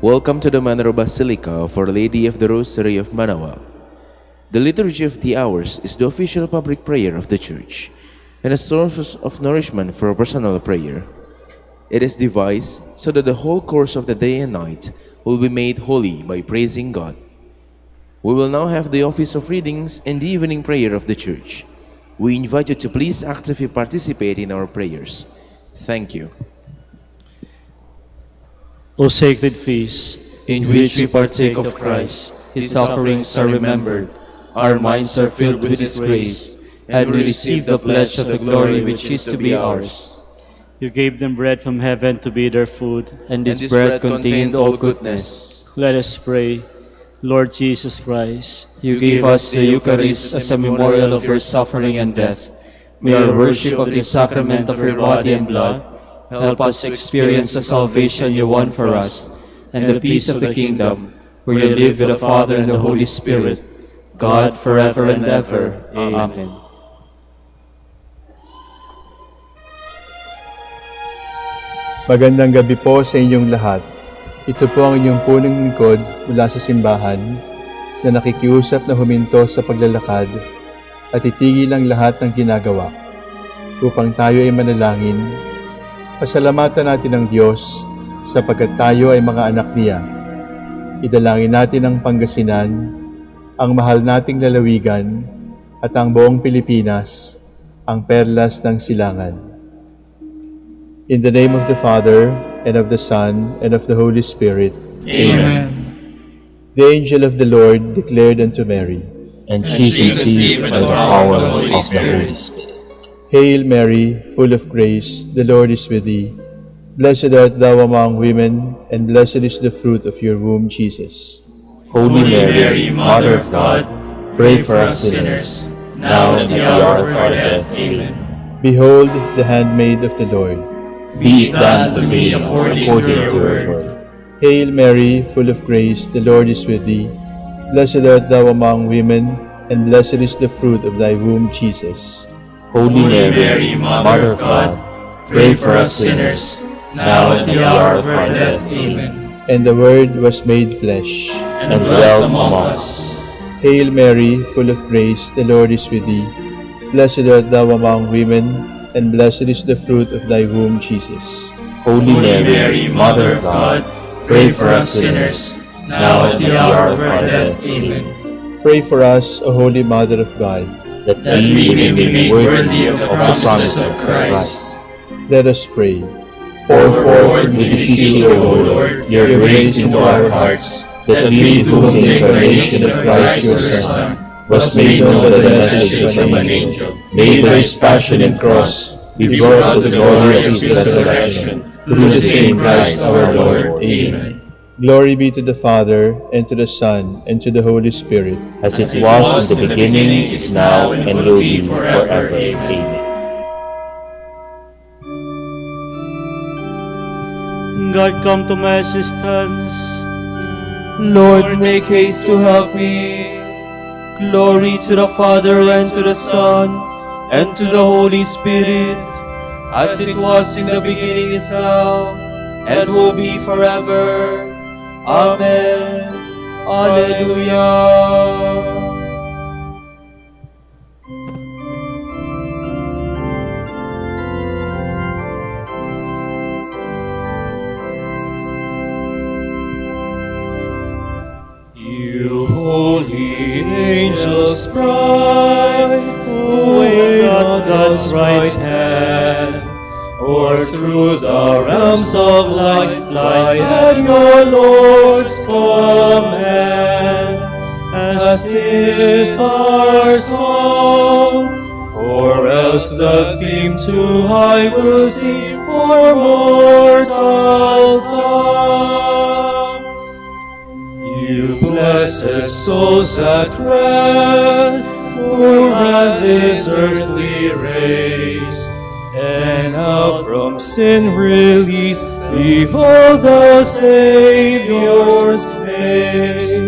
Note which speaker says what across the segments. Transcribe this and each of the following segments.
Speaker 1: Welcome to the Manaoag Basilica of Our Lady of the Rosary of Manaoag. The Liturgy of the Hours is the official public prayer of the Church and a source of nourishment for personal prayer. It is devised so that the whole course of the day and night will be made holy by praising God. We will now have the office of readings and the evening prayer of the Church. We invite you to please actively participate in our prayers. Thank you.
Speaker 2: O sacred feast,
Speaker 3: in which we partake of Christ, His sufferings are remembered, our minds are filled with His grace, and we receive the pledge of the glory which is to be ours.
Speaker 2: you gave them bread from heaven to be their food,
Speaker 3: And this bread contained all goodness.
Speaker 2: let us pray. Lord Jesus Christ,
Speaker 3: You gave us the Eucharist as a memorial of your suffering and death. May our worship of this sacrament of your body and blood help us experience the salvation you won for us and the peace of the kingdom, where you live with the Father and the Holy Spirit, God forever and ever. Amen.
Speaker 4: Magandang gabi po sa inyong lahat. Ito po ang inyong punong lingkod mula sa simbahan na nakikiusap na huminto sa paglalakad at itigil ang lahat ng ginagawa upang tayo ay manalangin. Pasalamatan natin ang Diyos sapagkat tayo ay mga anak niya. Idalangin natin ang Pangasinan, ang mahal nating lalawigan at ang buong Pilipinas, ang perlas ng silangan. In the name of the Father, and of the Son, and of the Holy Spirit.
Speaker 3: Amen.
Speaker 4: The angel of the Lord declared unto Mary,
Speaker 3: And she conceived by the power of the Holy Spirit.
Speaker 4: Hail Mary, full of grace, the Lord is with thee. Blessed art thou among women, and blessed is the fruit of your womb, Jesus.
Speaker 3: Holy Mary, Mother of God, pray for us sinners, now and at the hour of our death. Amen.
Speaker 4: Behold the handmaid of the Lord.
Speaker 3: Be it done to me according to your word.
Speaker 4: Hail Mary, full of grace, the Lord is with thee. Blessed art thou among women, and blessed is the fruit of thy womb, Jesus.
Speaker 3: Holy Mary, Mother of God, pray for us sinners, now and at the hour of our death. Amen.
Speaker 4: And the Word was made flesh,
Speaker 3: And dwelt among us.
Speaker 4: Hail Mary, full of grace, the Lord is with thee. Blessed art thou among women, and blessed is the fruit of thy womb, Jesus.
Speaker 3: Holy Mary, Mother of God, pray for us sinners, now and at the hour of our death. Amen.
Speaker 4: Pray for us, O Holy Mother of God.
Speaker 3: That we may be made worthy of the promises of Christ.
Speaker 4: Let us pray.
Speaker 3: Pour forth, we beseech you, O Lord, your grace into our hearts, that we, to whom the incarnation of Christ your Son was made known by the message of an angel, made by his passion and cross, be brought to the glory of his resurrection, through the same Christ our Lord. Amen.
Speaker 4: Glory be to the Father, and to the Son, and to the Holy Spirit.
Speaker 3: As it was in the beginning, is now, and will be forever. Amen.
Speaker 2: God, come to my assistance.
Speaker 3: Lord, make haste to help me. Glory to the Father, and to the Son, and to the Holy Spirit, as it was in the beginning, is now, and will be forever. Amen. Alleluia.
Speaker 2: You holy angels bright, who wait at God's right hand, or through the realms of light fly at your Lord's command. As is our song, for else the theme too high will seem for mortal tongue. You blessed souls at rest, who have this earthly race, and now from sin release, behold the Savior's face.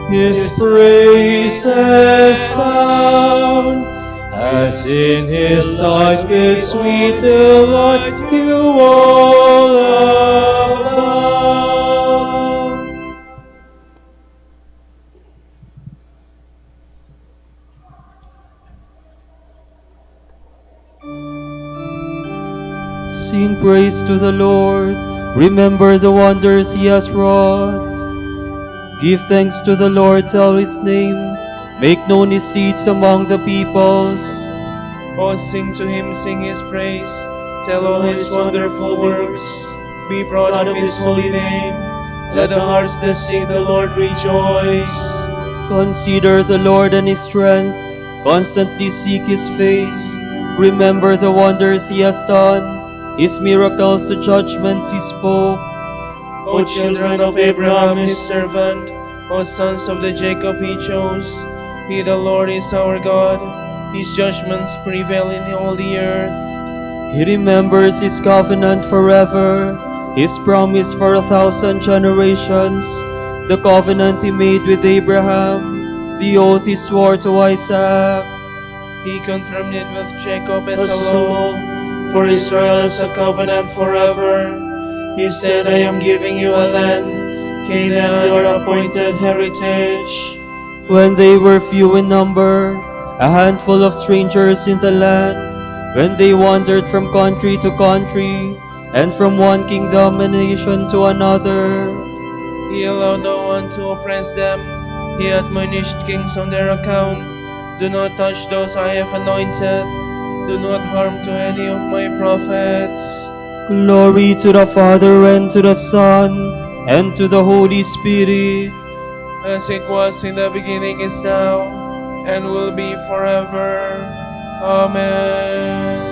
Speaker 2: His praises sound, as in his sight with sweet delight you all abound.
Speaker 5: Sing praise to the Lord. Remember the wonders he has wrought. Give thanks to the Lord, tell his name. Make known his deeds among the peoples.
Speaker 1: Oh, sing to him, sing his praise. Tell all his wonderful works. Be proud of his holy name. Let the hearts that seek the Lord rejoice.
Speaker 5: Consider the Lord and his strength. Constantly seek his face. Remember the wonders he has done. His miracles, the judgments he spoke.
Speaker 1: O children of Abraham his servant, O sons of the Jacob he chose. He the Lord is our God. His judgments prevail in all the earth.
Speaker 5: He remembers his covenant forever, his promise for 1,000 generations, the covenant he made with Abraham, the oath he swore to Isaac.
Speaker 1: He confirmed it with Jacob as a law, for Israel as a covenant forever. He said, I am giving you a land, Canaan your appointed heritage.
Speaker 5: When they were few in number, a handful of strangers in the land, when they wandered from country to country, and from one kingdom and nation to another.
Speaker 1: He allowed no one to oppress them. He admonished kings on their account. Do not touch those I have anointed. Do not harm to any of my prophets.
Speaker 5: Glory to the Father, and to the Son, and to the Holy Spirit.
Speaker 1: As it was in the beginning, is now, and will be forever. Amen.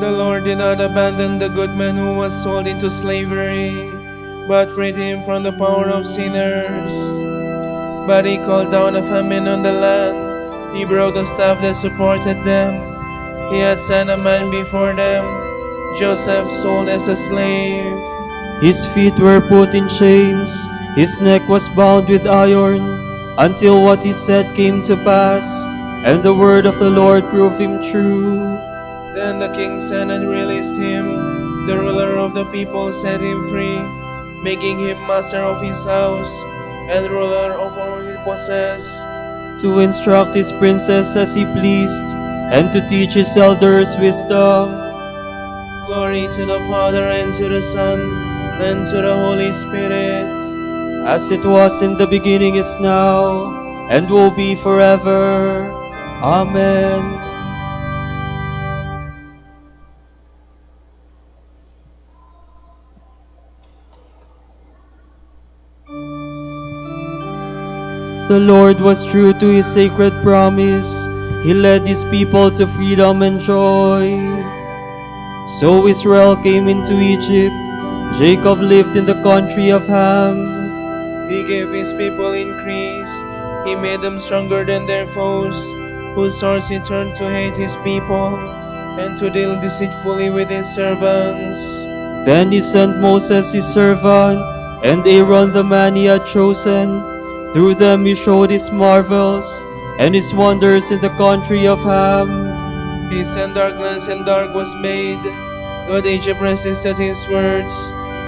Speaker 1: The Lord did not abandon the good man who was sold into slavery, but freed him from the power of sinners. But he called down a famine on the land. He broke the staff that supported them. He had sent a man before them, Joseph, sold as a slave.
Speaker 5: His feet were put in chains, his neck was bound with iron, until what he said came to pass, and the word of the Lord proved him true.
Speaker 1: Then the king sent and released him. The ruler of the people set him free, making him master of his house and ruler of all he possessed,
Speaker 5: to instruct his princes as he pleased, and to teach his elders wisdom.
Speaker 1: Glory to the Father, and to the Son, and to the Holy Spirit.
Speaker 5: As it was in the beginning, is now, and will be forever. Amen. The Lord was true to his sacred promise. He led his people to freedom and joy. So Israel came into Egypt. Jacob lived in the country of Ham.
Speaker 1: He gave his people increase. He made them stronger than their foes, whose hearts he turned to hate his people, and to deal deceitfully with his servants.
Speaker 5: Then he sent Moses his servant, and Aaron the man he had chosen. Through them he showed his marvels, and his wonders in the country of Ham.
Speaker 1: He sent darkness, and dark was made. But Egypt resisted his words.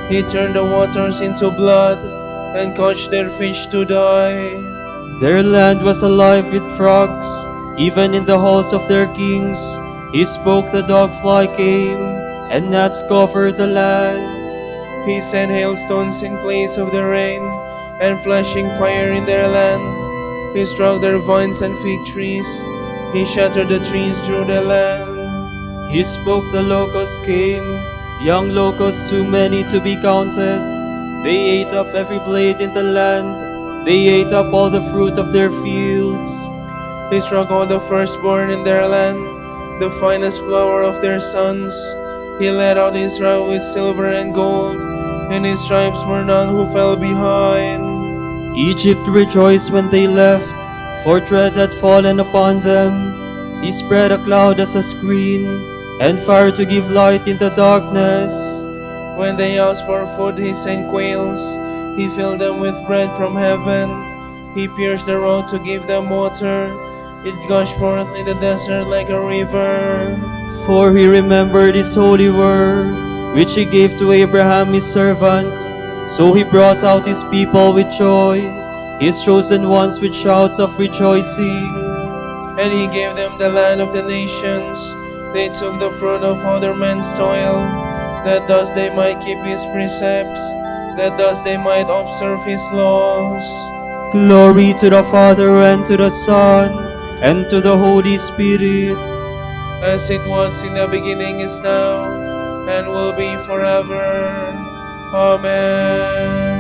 Speaker 1: He turned the waters into blood, and caused their fish to die.
Speaker 5: Their land was alive with frogs, even in the halls of their kings. He spoke, the dogfly came, and gnats covered the land.
Speaker 1: He sent hailstones in place of the rain, and flashing fire in their land. He struck their vines and fig trees. He shattered the trees through the land.
Speaker 5: He spoke, the locusts came, young locusts too many to be counted. They ate up every blade in the land. They ate up all the fruit of their fields.
Speaker 1: He struck all the firstborn in their land, the finest flower of their sons. He led out Israel with silver and gold, and his tribes were none who fell behind.
Speaker 5: Egypt rejoiced when they left, for dread had fallen upon them. He spread a cloud as a screen, and fire to give light in the darkness.
Speaker 1: When they asked for food, he sent quails. He filled them with bread from heaven. He pierced the road to give them water. It gushed forth in the desert like a river.
Speaker 5: For he remembered his holy word, which he gave to Abraham his servant. So he brought out his people with joy. his chosen ones with shouts of rejoicing.
Speaker 1: And he gave them the land of the nations. They took the fruit of other men's toil, that thus they might keep his precepts, that thus they might observe his laws.
Speaker 5: Glory to the Father, and to the Son, and to the Holy Spirit.
Speaker 1: As it was in the beginning, is now, and will be forever. Amen.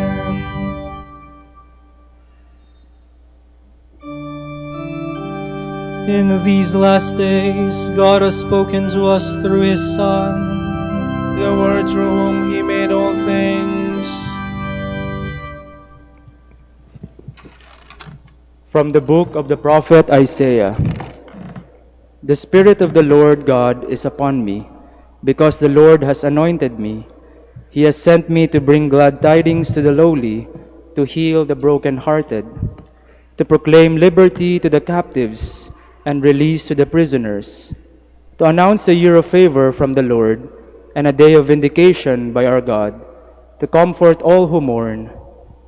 Speaker 2: In these last days, God has spoken to us through His Son,
Speaker 1: The Word through whom he made all things.
Speaker 6: From the book of the prophet Isaiah. The Spirit of the Lord God is upon me, because the Lord has anointed me. He has sent me to bring glad tidings to the lowly, to heal the brokenhearted, to proclaim liberty to the captives, and release to the prisoners, to announce a year of favor from the Lord, and a day of vindication by our God, to comfort all who mourn,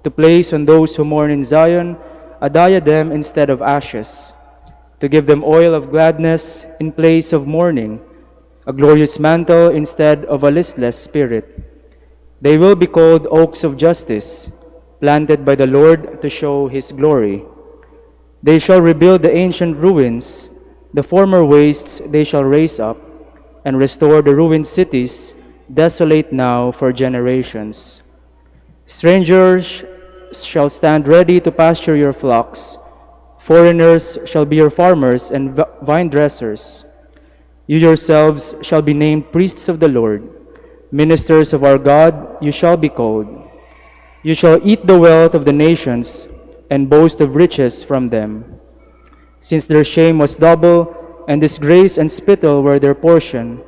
Speaker 6: to place on those who mourn in Zion a diadem instead of ashes, to give them oil of gladness in place of mourning, a glorious mantle instead of a listless spirit. They will be called oaks of justice, planted by the Lord to show His glory. They shall rebuild the ancient ruins, the former wastes they shall raise up, and restore the ruined cities, desolate now for generations. Strangers shall stand ready to pasture your flocks. Foreigners shall be your farmers and vine dressers. You yourselves shall be named priests of the Lord. Ministers of our God you shall be called. You shall eat the wealth of the nations and boast of riches from them. Since their shame was double, and disgrace and spittle were their portion,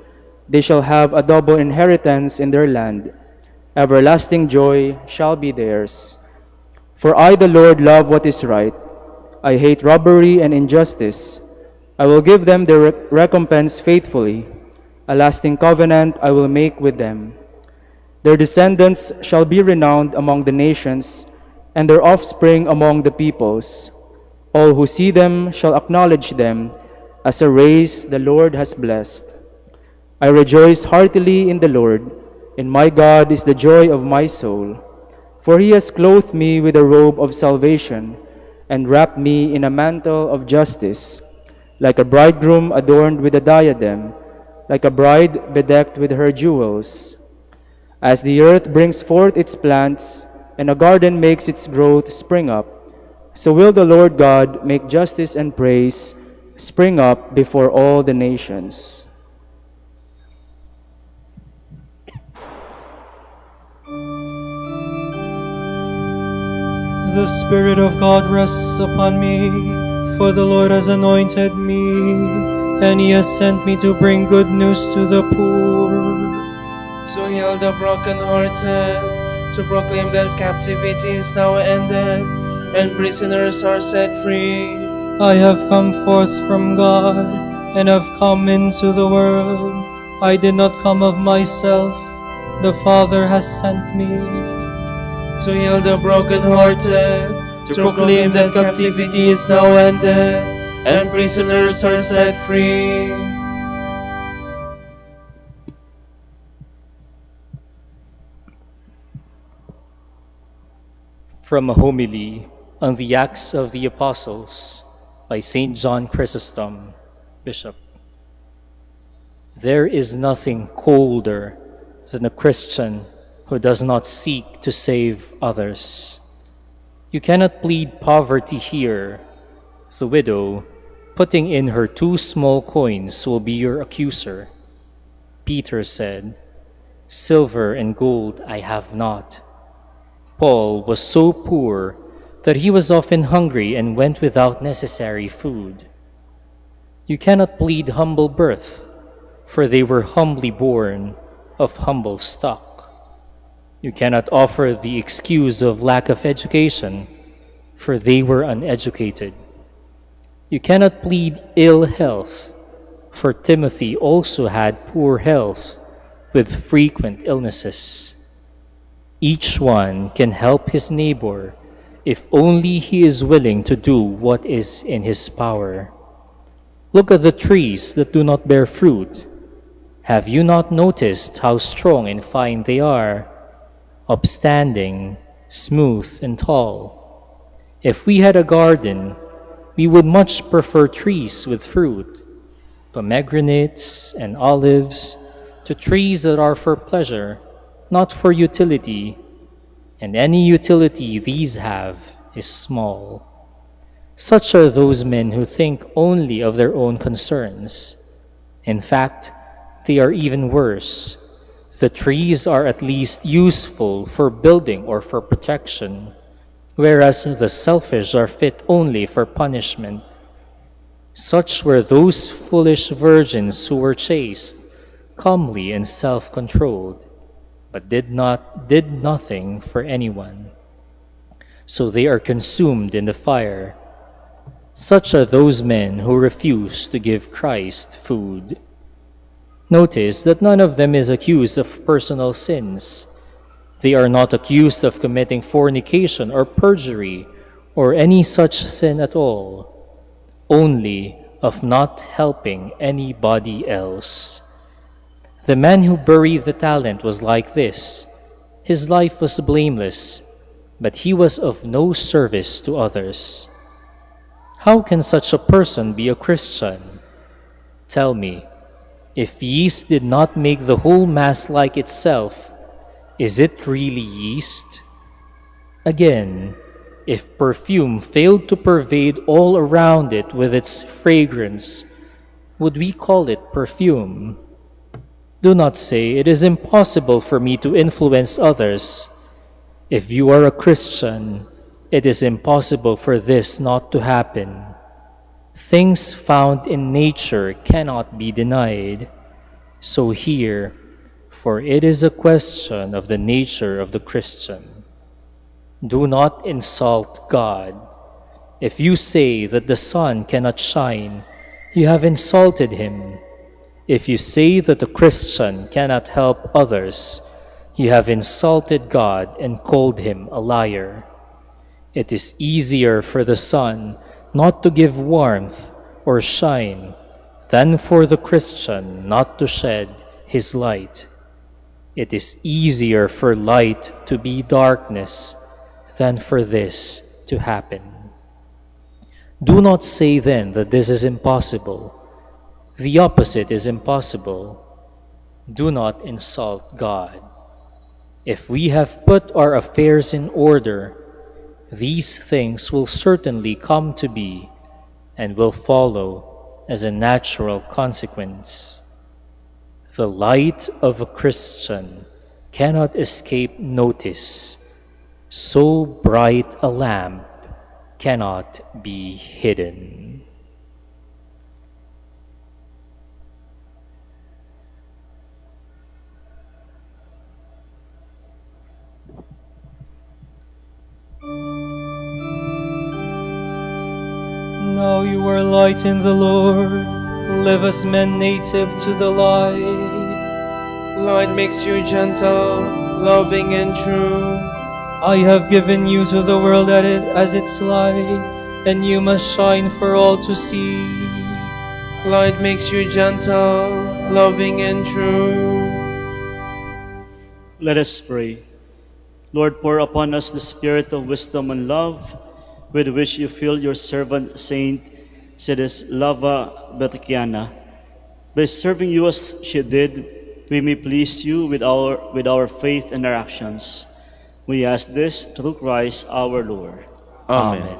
Speaker 6: they shall have a double inheritance in their land. Everlasting joy shall be theirs. For I, the Lord, love what is right. I hate robbery and injustice. I will give them their recompense faithfully. A lasting covenant I will make with them. Their descendants shall be renowned among the nations, and their offspring among the peoples. All who see them shall acknowledge them as a race the Lord has blessed. I rejoice heartily in the Lord, and my God is the joy of my soul. For He has clothed me with a robe of salvation, and wrapped me in a mantle of justice, like a bridegroom adorned with a diadem, like a bride bedecked with her jewels. As the earth brings forth its plants, and a garden makes its growth spring up, so will the Lord God make justice and praise spring up before all the nations.
Speaker 2: The Spirit of God rests upon me, for the Lord has anointed me, and He has sent me to bring good news to the poor.
Speaker 1: To heal the brokenhearted, to proclaim that captivity is now ended, and prisoners are set free.
Speaker 2: I have come forth from God, and have come into the world. I did not come of myself, the Father has sent me.
Speaker 1: To heal the brokenhearted, to proclaim that captivity is now ended, and prisoners are set free.
Speaker 7: From a homily on the Acts of the Apostles by St. John Chrysostom, Bishop. There is nothing colder than a Christian who does not seek to save others. You cannot plead poverty here. The widow, putting in her 2 small coins, will be your accuser. Peter said, "Silver and gold I have not." Paul was so poor that he was often hungry and went without necessary food. You cannot plead humble birth, for they were humbly born of humble stock. You cannot offer the excuse of lack of education, for they were uneducated. You cannot plead ill health, for Timothy also had poor health with frequent illnesses. Each one can help his neighbor if only he is willing to do what is in his power. Look at the trees that do not bear fruit. Have you not noticed how strong and fine they are, upstanding, smooth, and tall? If we had a garden, we would much prefer trees with fruit, pomegranates and olives, to trees that are for pleasure, not for utility, and any utility these have is small. Such are those men who think only of their own concerns. In fact, they are even worse. The trees are at least useful for building or for protection, whereas the selfish are fit only for punishment. Such were those foolish virgins who were chaste, comely and self-controlled, but did nothing for anyone. So they are consumed in the fire. Such are those men who refuse to give Christ food. Notice that none of them is accused of personal sins. They are not accused of committing fornication or perjury or any such sin at all, only of not helping anybody else. The man who buried the talent was like this. His life was blameless, but he was of no service to others. How can such a person be a Christian? Tell me, if yeast did not make the whole mass like itself, is it really yeast? Again, if perfume failed to pervade all around it with its fragrance, would we call it perfume? Do not say, it is impossible for me to influence others. If you are a Christian, it is impossible for this not to happen. Things found in nature cannot be denied. So here, for it is a question of the nature of the Christian. Do not insult God. If you say that the sun cannot shine, you have insulted him. If you say that a Christian cannot help others, you have insulted God and called him a liar. It is easier for the sun not to give warmth or shine than for the Christian not to shed his light. It is easier for light to be darkness than for this to happen. Do not say then that this is impossible. The opposite is impossible. Do not insult God. If we have put our affairs in order, these things will certainly come to be and will follow as a natural consequence. The light of a Christian cannot escape notice. So bright a lamp cannot be hidden.
Speaker 2: Now you are light in the Lord. Live as men native to the light.
Speaker 1: Light makes you gentle, loving and true.
Speaker 2: I have given you to the world as its light, and you must shine for all to see.
Speaker 1: Light makes you gentle, loving and true.
Speaker 8: Let us pray. Lord, pour upon us the spirit of wisdom and love, with which you fill your servant Saint Lava Berkiana. By serving you as she did, we may please you with our faith and our actions. We ask this through Christ our Lord.
Speaker 1: Amen.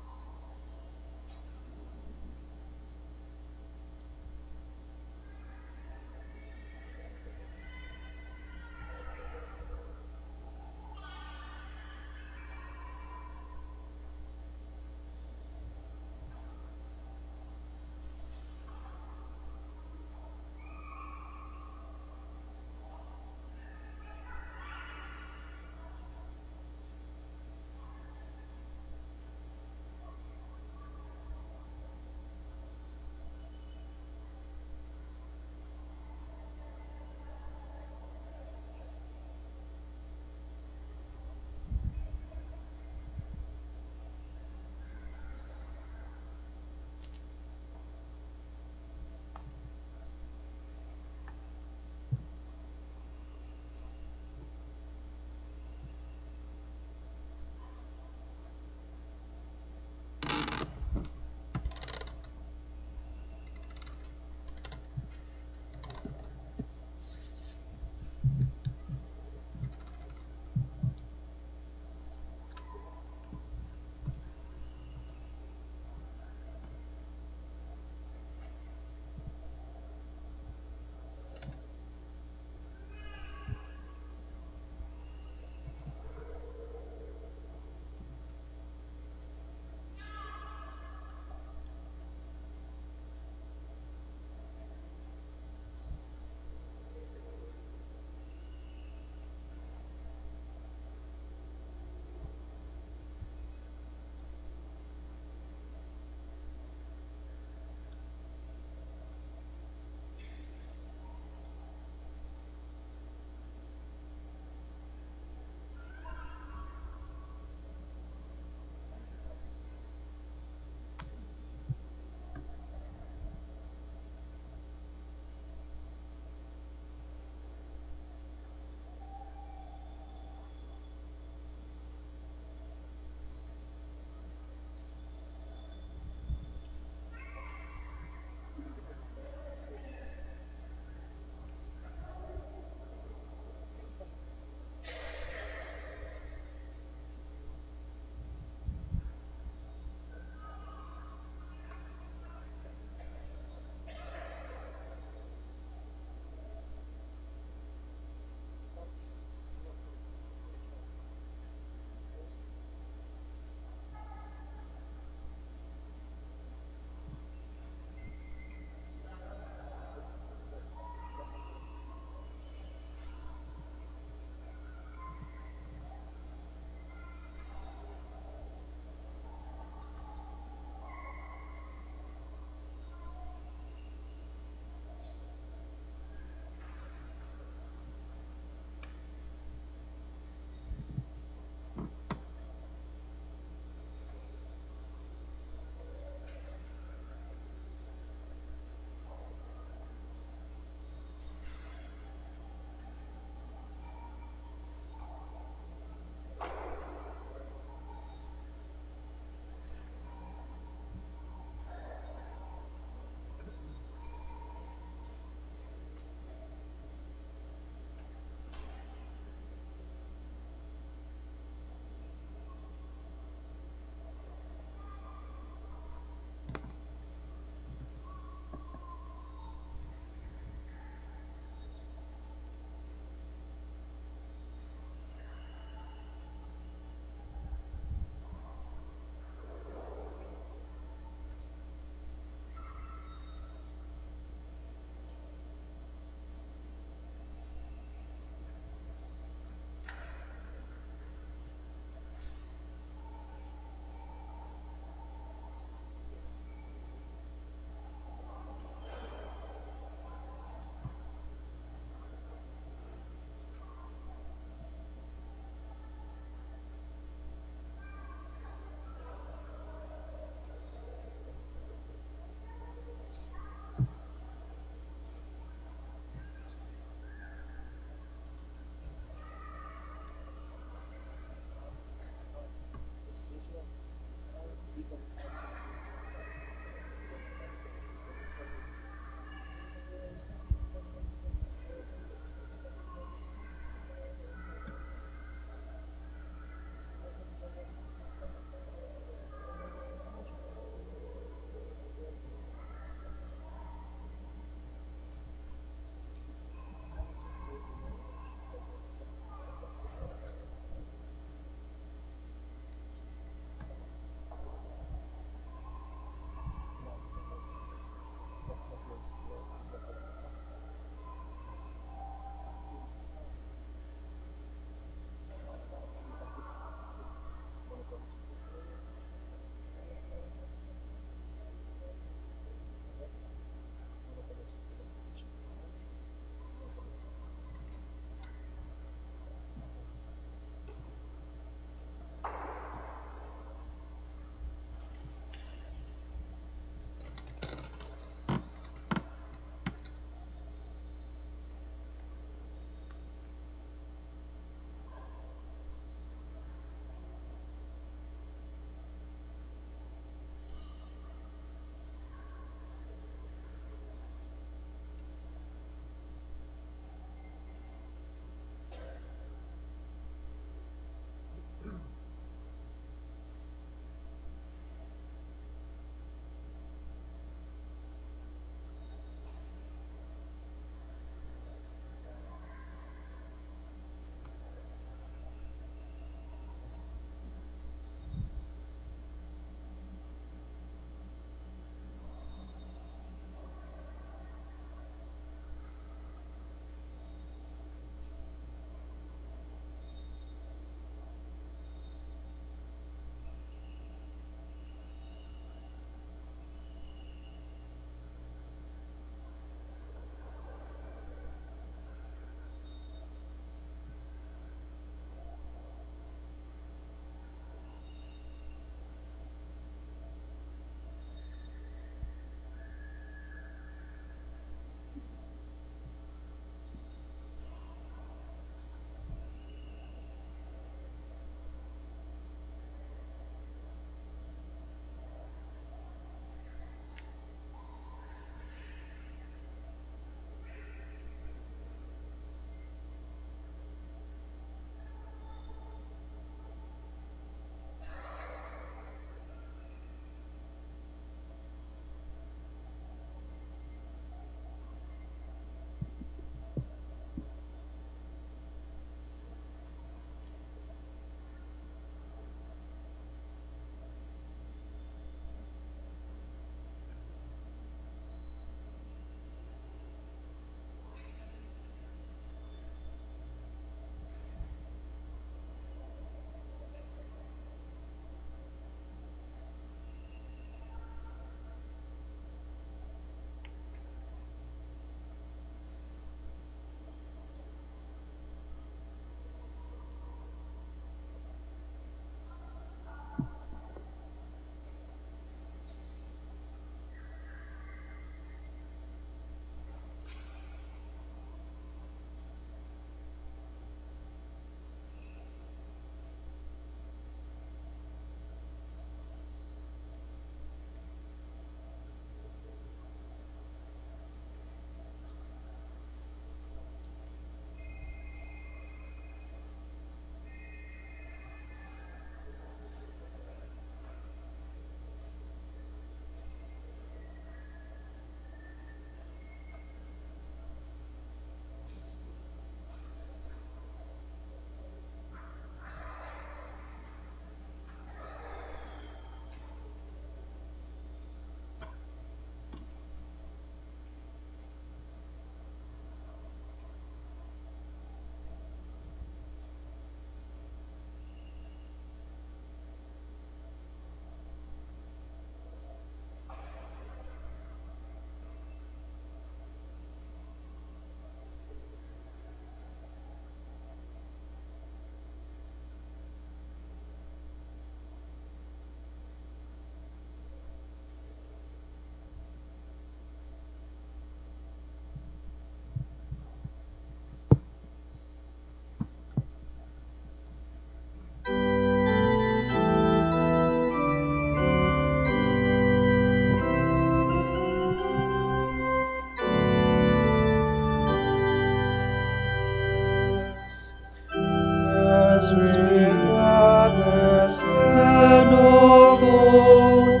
Speaker 9: with gladness manifold.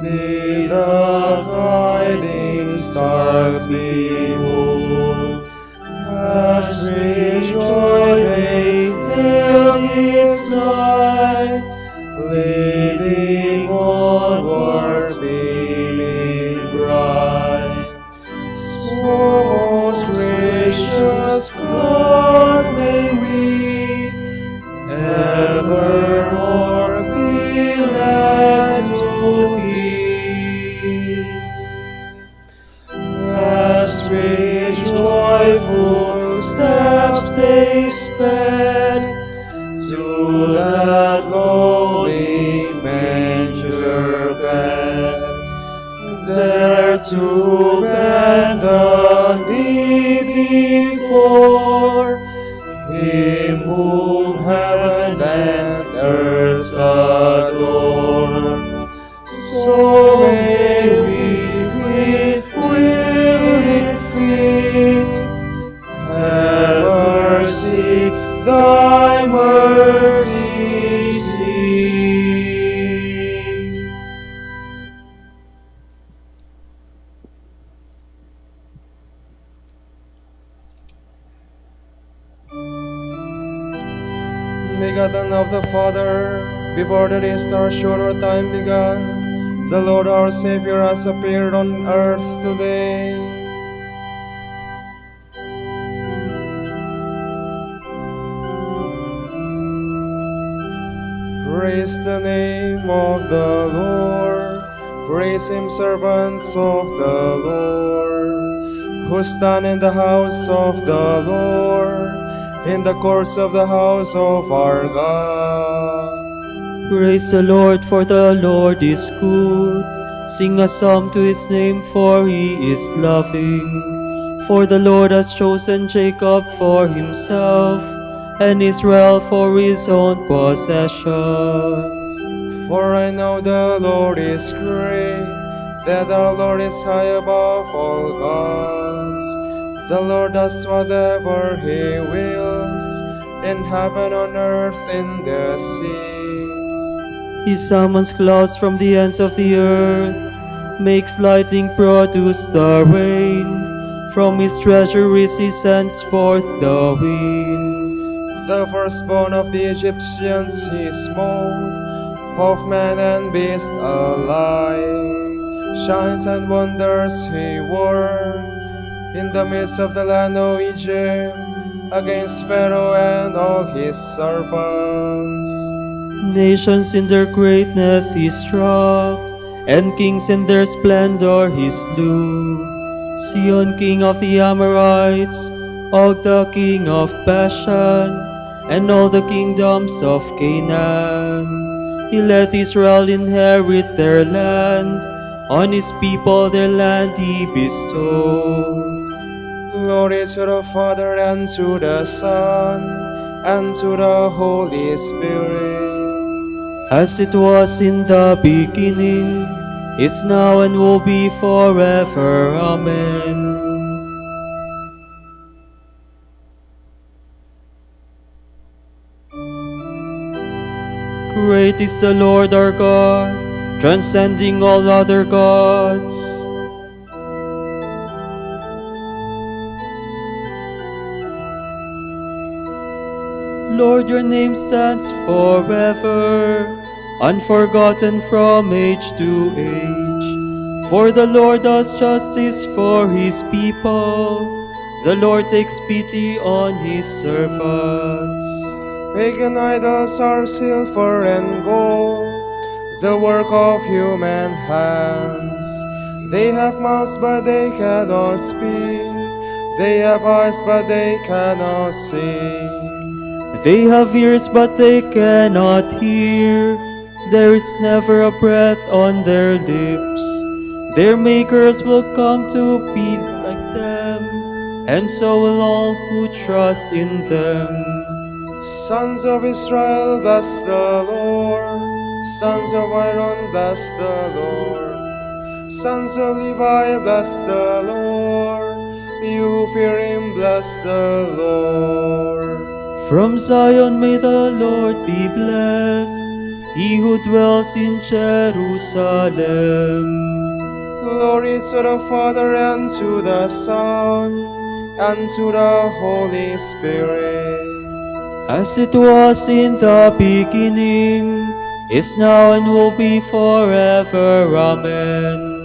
Speaker 9: May the guiding stars behold, as with joy they hail its light, leading onward beaming bright. So most gracious God, may we evermore be led to Thee. As with joyful steps they sped to that lowly manger bed, there to bend the knee before Him whom heaven and earth adore. So may we with willing feet ever seek Thy mercy seat. Begotten of the Father, before the day star shone or time began, the Lord our Savior has appeared on earth today. Praise the name of the Lord. Praise Him, servants of the Lord, who stand in the house of the Lord, in the courts of the house of our God.
Speaker 5: Praise the Lord, for the Lord is good. Sing a psalm to His name, for He is loving. For the Lord has chosen Jacob for Himself, and Israel for His own possession.
Speaker 9: For I know the Lord is great, that our Lord is high above all gods. The Lord does whatever He wills, in heaven, on earth, in the seas.
Speaker 5: He summons clouds from the ends of the earth, makes lightning produce the rain. From His treasuries He sends forth the wind.
Speaker 9: The firstborn of the Egyptians He smote, both man and beast alike. Signs and wonders He worked in the midst of the land of Egypt, against Pharaoh and all his servants.
Speaker 5: Nations in their greatness He struck, and kings in their splendor He slew. Sihon, king of the Amorites, Og the king of Bashan, and all the kingdoms of Canaan. He let Israel inherit their land, on His people their land He bestowed.
Speaker 9: Glory to the Father, and to the Son, and to the Holy Spirit.
Speaker 5: As it was in the beginning, is now, and will be forever. Amen. Great is the Lord our God, transcending all other gods. Lord, your name stands forever, unforgotten from age to age. For the Lord does justice for His people. The Lord takes pity on His servants.
Speaker 9: Pagan idols are silver and gold, the work of human hands. They have mouths, but they cannot speak. They have eyes, but they cannot see.
Speaker 5: They have ears, but they cannot hear. There is never a breath on their lips. Their makers will come to be like them, and so will all who trust in them.
Speaker 9: Sons of Israel, bless the Lord. Sons of Aaron, bless the Lord. Sons of Levi, bless the Lord. You who fear Him, bless the Lord.
Speaker 5: From Zion may the Lord be blessed, he who dwells in Jerusalem.
Speaker 9: Glory to the Father, and to the Son, and to the Holy Spirit.
Speaker 5: As it was in the beginning, is now, and will be forever. Amen.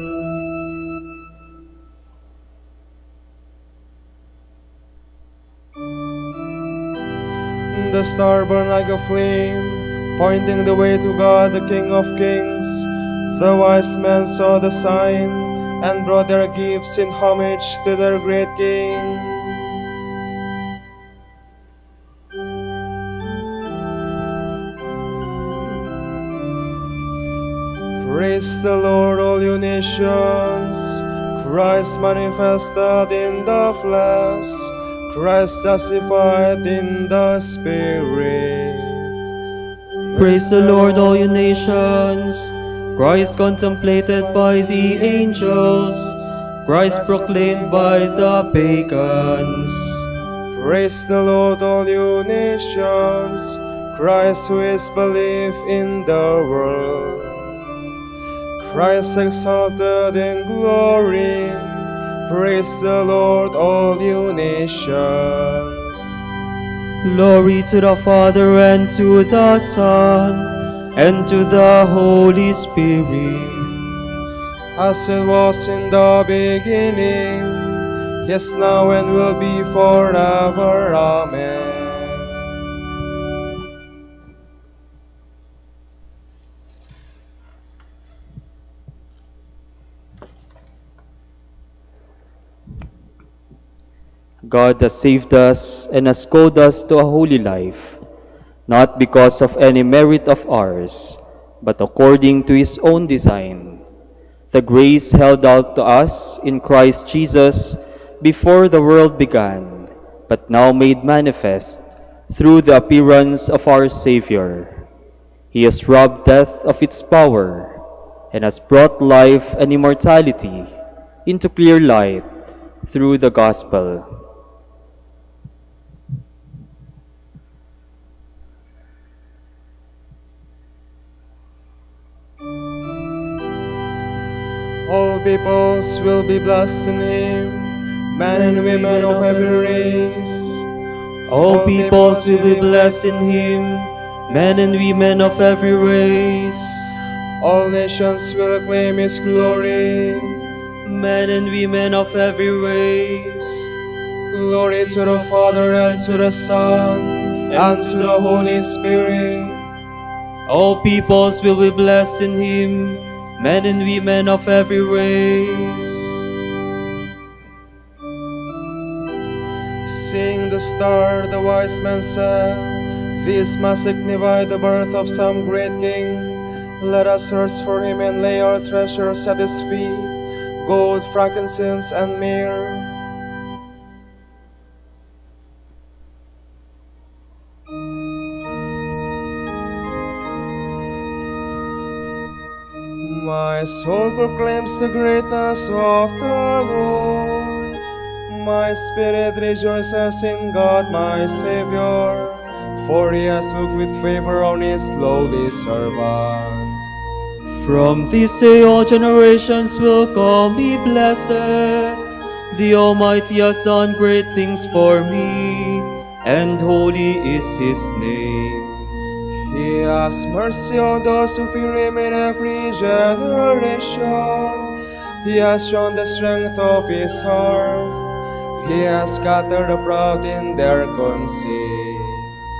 Speaker 9: The star burned like a flame, pointing the way to God, the King of Kings. The wise men saw the sign and brought their gifts in homage to their great King. Praise the Lord, all you nations. Christ manifested in the flesh, Christ justified in the Spirit.
Speaker 5: Praise the Lord, all you nations. Christ contemplated by the angels, Christ proclaimed by the pagans.
Speaker 9: Praise the Lord, all you nations. Christ who is believed in the world. Christ exalted in glory. Praise the Lord, all you nations.
Speaker 5: Glory to the Father, and to the Son, and to the Holy Spirit.
Speaker 9: As it was in the beginning, yes, now and will be forever. Amen.
Speaker 6: God has saved us and has called us to a holy life, not because of any merit of ours, but according to His own design. The grace held out to us in Christ Jesus before the world began, but now made manifest through the appearance of our Savior. He has robbed death of its power and has brought life and immortality into clear light through the gospel.
Speaker 9: All peoples will be blessed in Him, men and women of every race.
Speaker 5: All peoples will be blessed in Him, men and women of every race.
Speaker 9: All nations will acclaim His glory.
Speaker 5: Men and women of every race.
Speaker 9: Glory to the Father, and to the Son, and to the Holy Spirit.
Speaker 5: All peoples will be blessed in Him, men and women of every race.
Speaker 9: Seeing the star, the wise men said, "This must signify the birth of some great king. Let us search for him and lay our treasures at his feet, gold, frankincense, and myrrh." My soul proclaims the greatness of the Lord. My spirit rejoices in God my Savior, for He has looked with favor on His lowly servant.
Speaker 5: From this day all generations will call me blessed. The Almighty has done great things for me, and holy is His name.
Speaker 9: He has mercy on those who fear Him in every generation. He has shown the strength of His arm. He has scattered the proud in their conceit.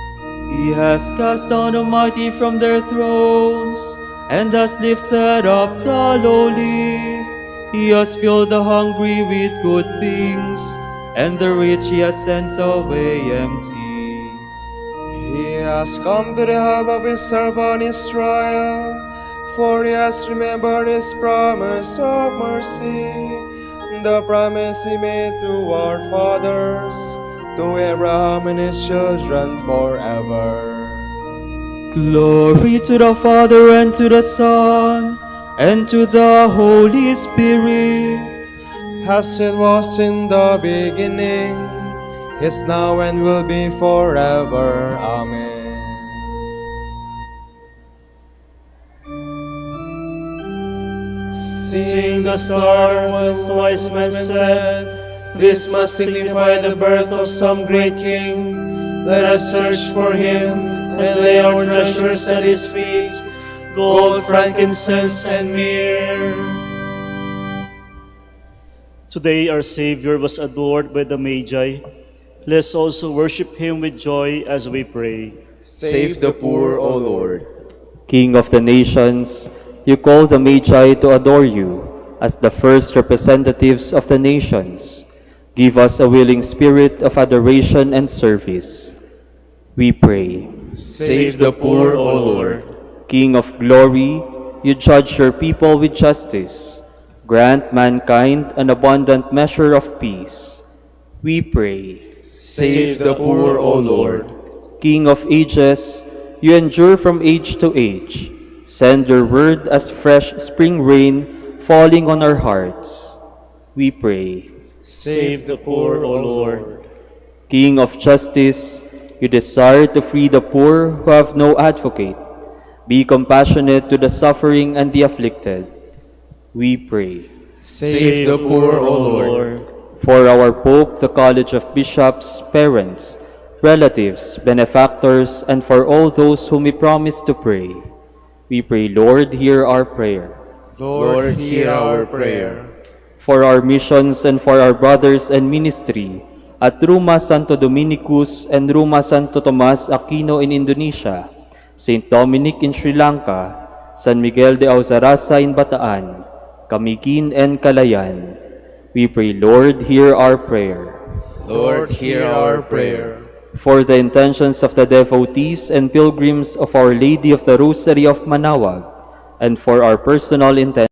Speaker 5: He has cast down the mighty from their thrones, and has lifted up the lowly. He has filled the hungry with good things, and the rich He has sent away empty.
Speaker 9: He has come to the help of His servant Israel, for He has remembered His promise of mercy, the promise He made to our fathers, to Abraham and his children forever.
Speaker 5: Glory to the Father, and to the Son, and to the Holy Spirit.
Speaker 9: As it was in the beginning, is now and will be forever. Amen.
Speaker 8: Seeing the star, one wise man said, "This must signify the birth of some great king. Let us search for him and lay our treasures at his feet, gold, frankincense, and myrrh." Today our Savior was adored by the Magi. Let's also worship him with joy as we pray.
Speaker 1: Save the poor, O Lord.
Speaker 5: King of the nations, you call the Magi to adore you as the first representatives of the nations. Give us a willing spirit of adoration and service. We pray.
Speaker 1: Save the poor, O Lord.
Speaker 5: King of glory, you judge your people with justice. Grant mankind an abundant measure of peace. We pray.
Speaker 1: Save the poor, O Lord.
Speaker 5: King of ages, you endure from age to age. Send your word as fresh spring rain falling on our hearts. We pray.
Speaker 8: Save the poor, O Lord.
Speaker 5: King of justice, you desire to free the poor who have no advocate. Be compassionate to the suffering and the afflicted. We pray.
Speaker 1: Save the poor, O Lord.
Speaker 5: For our Pope, the College of Bishops, parents, relatives, benefactors, and for all those whom we promise to pray, we pray, Lord, hear our prayer.
Speaker 1: Lord, hear our prayer.
Speaker 5: For our missions and for our brothers and ministry at Ruma Santo Dominicus and Ruma Santo Tomas Aquino in Indonesia, St. Dominic in Sri Lanka, San Miguel de Auzarasa in Bataan, Kamikin and Calayan, we pray, Lord, hear our prayer.
Speaker 1: Lord, hear our prayer.
Speaker 5: For the intentions of the devotees and pilgrims of Our Lady of the Rosary of Manaoag, and for our personal intentions,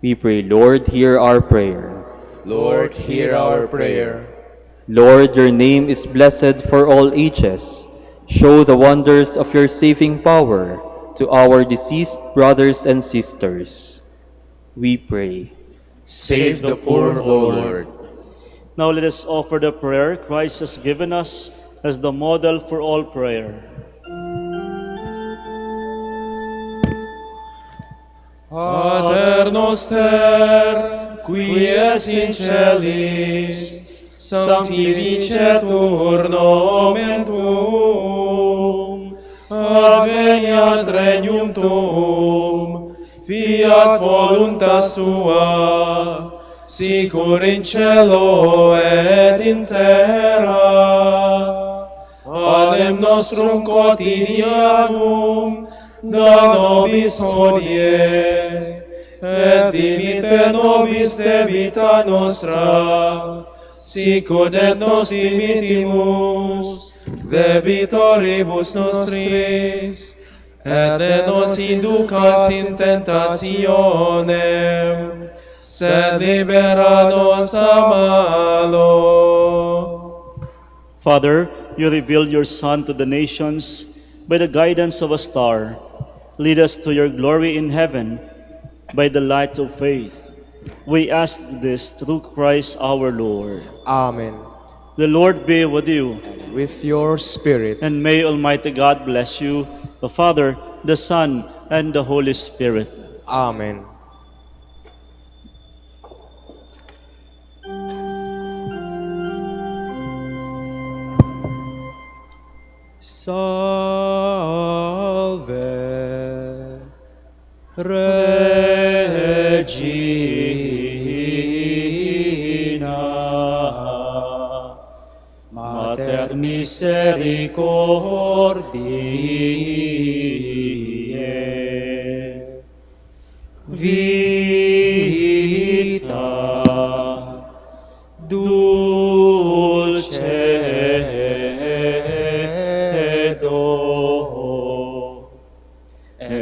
Speaker 5: we pray, Lord, hear our prayer.
Speaker 1: Lord, hear our prayer.
Speaker 5: Lord, your name is blessed for all ages. Show the wonders of your saving power to our deceased brothers and sisters. We pray.
Speaker 1: Save the poor, O Lord.
Speaker 8: Now let us offer the prayer Christ has given us as the model for all prayer.
Speaker 9: Pater noster, qui es in celis, sanctificetur nomen tuum, adveniat regnum tuum, fiat voluntas tua, sicur in cielo et in terra. Panem nostrum quotidianum da nobis hodie, et dimitte nobis debita nostra, sicut et nos dimittimus debitoribus nostris, et ne nos inducas in tentationem, sed libera nos a malo.
Speaker 8: Father, you revealed your Son to the nations by the guidance of a star. Lead us to your glory in heaven by the light of faith. We ask this through Christ our Lord.
Speaker 9: Amen.
Speaker 8: The Lord be with you,
Speaker 9: With your spirit.
Speaker 8: and may Almighty God bless you, the Father, the Son, and the Holy Spirit.
Speaker 9: Amen.
Speaker 2: Salve Regina, Mater misericordiae, vita dulcedo,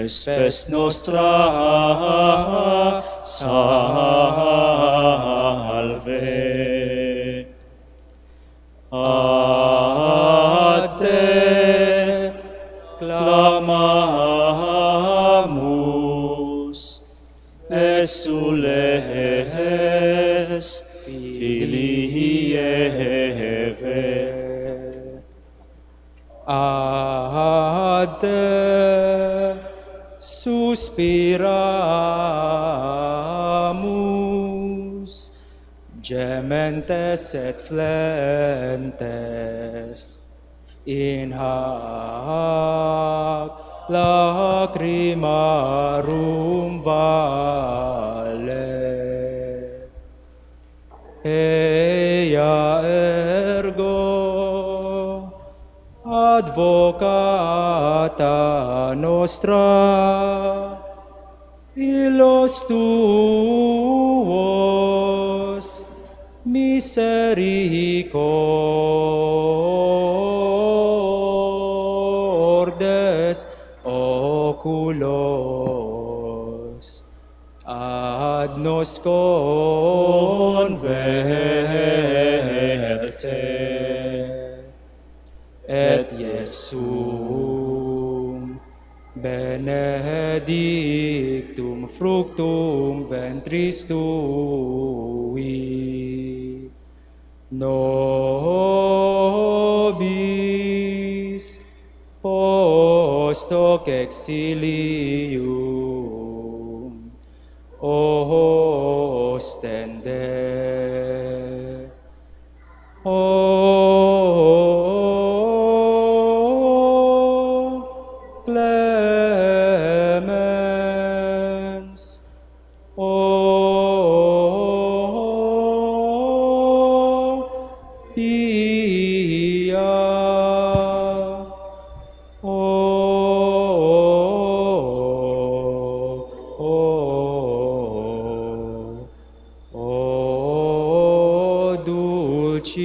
Speaker 2: spes nostra salve. A te clamamus, exules, Filii
Speaker 6: Ate suspiramus, gementes et flentes, in hac lacrimarum vale. Ea ergo advocata nostra, illos tuos misericordes oculos ad nos converte, et Iesum benedictum fructum ventris tui, nobis post hoc exilium ostende. O clemens, O pia, O dulcis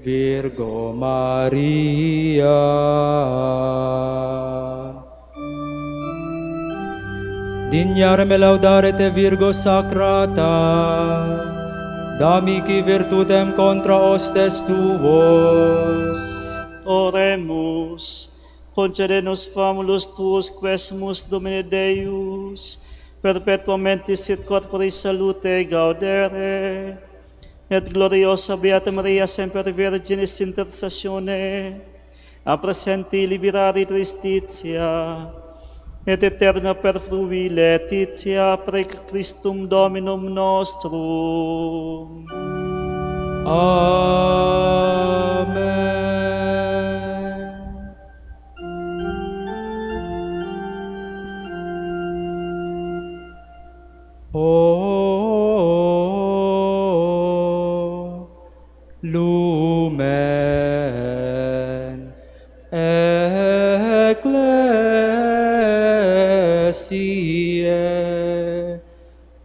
Speaker 6: Virgo Maria. Dignare me laudare te Virgo sacrata, damici virtutem contra hostes tuos.
Speaker 8: Oremus, concede-nos famulus tuos quesumus Domine Deus, perpetuamente sit corporis salute gaudere, et gloriosa Beata Maria semper Virginis intercessione, a presenti liberari tristitia, et eterna perfrui laetitia pre Christum Dominum nostrum.
Speaker 6: Amen. O lumen ecclesiae,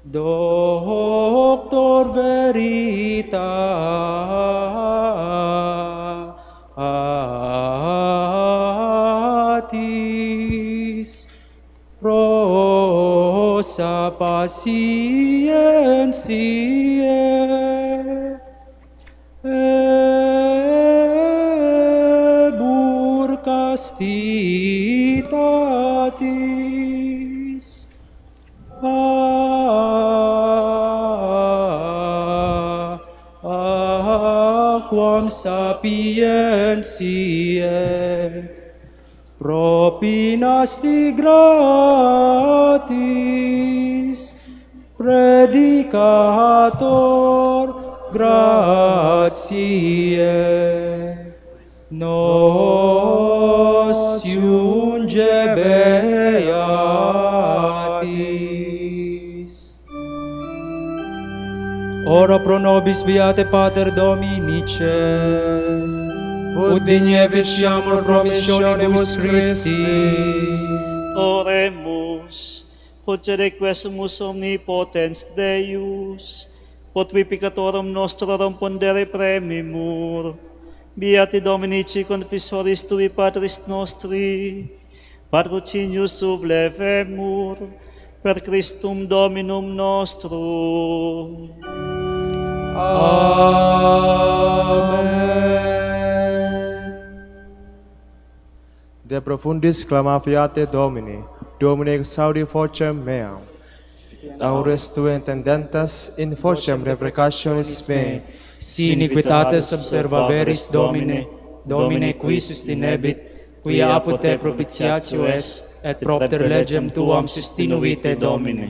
Speaker 6: doctor veritatis, prosa patientiae, ebur castitatis, quam sapientiae, propinasti gratis, predicator gratiae, nos iunge beatis. Ora pro nobis beate Pater Dominice, ut digne ficiamur promissionibus Christi.
Speaker 8: Oremus, concede quesumus omnipotens Deus, quod vificatorum nostrorum pondere premimur, beati Dominici confessoris tui Patris nostri, patrocinius sublevemur, per Christum Dominum nostrum.
Speaker 6: Amen.
Speaker 9: De profundis clamaviate Domini, Domine exaudi vocem meam, aures tue intendentas in vocem reprecationis mei,
Speaker 6: Si iniquitates observa veris Domine, Domine qui sustinebit, quia apud te propitiatio es, et propter legem tuam sustinuite Domine.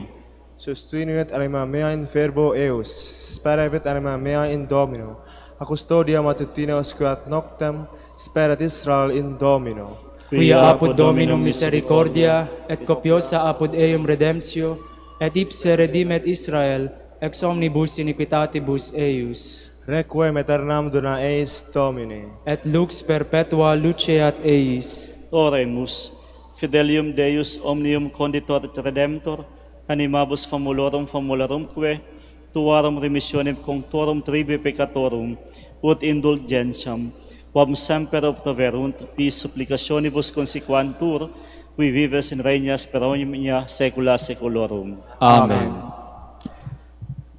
Speaker 9: Sustinuit anima mea in verbo eus, sperevit anima mea in Domino. A custodia matutinos quat noctem, sperat Israel in Domino.
Speaker 6: Quia apud Dominum misericordia, et copiosa apud eum redemptio, et ipse redimet Israel, ex omnibus iniquitatibus eius.
Speaker 9: Requiem aeternam dona eis Domine.
Speaker 6: Et lux perpetua luceat eis.
Speaker 8: Oremus, fidelium Deus omnium conditor et redemptor, animabus famulorumque, tuarum remissionem conctorum tribi peccatorum, ut indulgentiam, quam semper obtroverunt, pis supplicationibus consequantur, qui vives in regnas per omnia saecula saeculorum.
Speaker 6: Amen.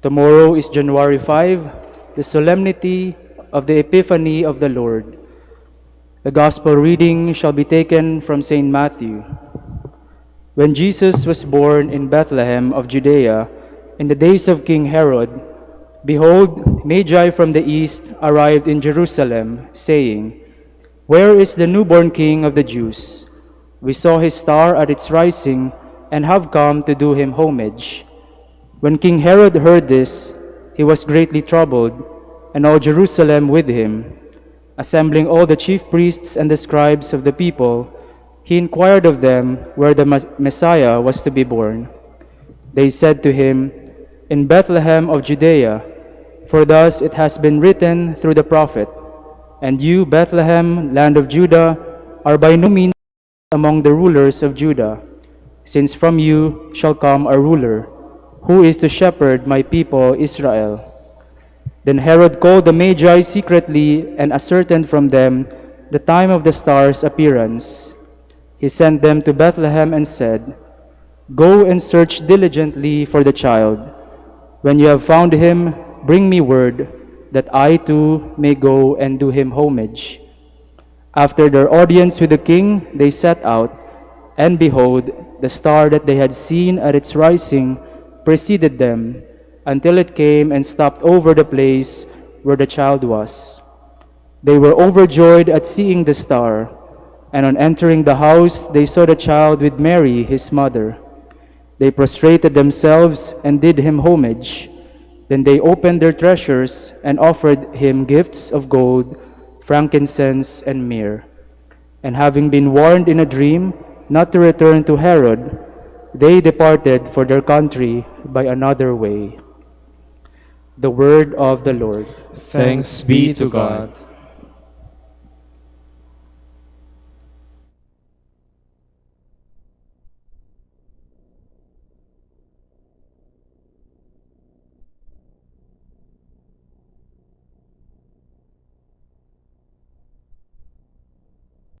Speaker 6: Tomorrow is January 5, the solemnity of the Epiphany of the Lord. The Gospel reading shall be taken from St. Matthew. When Jesus was born in Bethlehem of Judea, in the days of King Herod, behold, Magi from the east arrived in Jerusalem, saying, Where is the newborn King of the Jews? We saw his star at its rising, and have come to do him homage. When King Herod heard this, he was greatly troubled, and all Jerusalem with him. Assembling all the chief priests and the scribes of the people, he inquired of them where the Messiah was to be born. They said to him, In Bethlehem of Judea, for thus it has been written through the prophet, And you, Bethlehem, land of Judah, are by no means among the rulers of Judah, since from you shall come a ruler, who is to shepherd my people Israel. Then Herod called the Magi secretly and ascertained from them the time of the star's appearance. He sent them to Bethlehem and said, Go and search diligently for the child. When you have found him, bring me word, that I too may go and do him homage. After their audience with the king, they set out, and behold, the star that they had seen at its rising preceded them, until it came and stopped over the place where the child was. They were overjoyed at seeing the star, and on entering the house, they saw the child with Mary, his mother. They prostrated themselves and did him homage. Then they opened their treasures and offered him gifts of gold, frankincense, and myrrh. And having been warned in a dream not to return to Herod, they departed for their country by another way. The word of the Lord.
Speaker 9: Thanks be to God.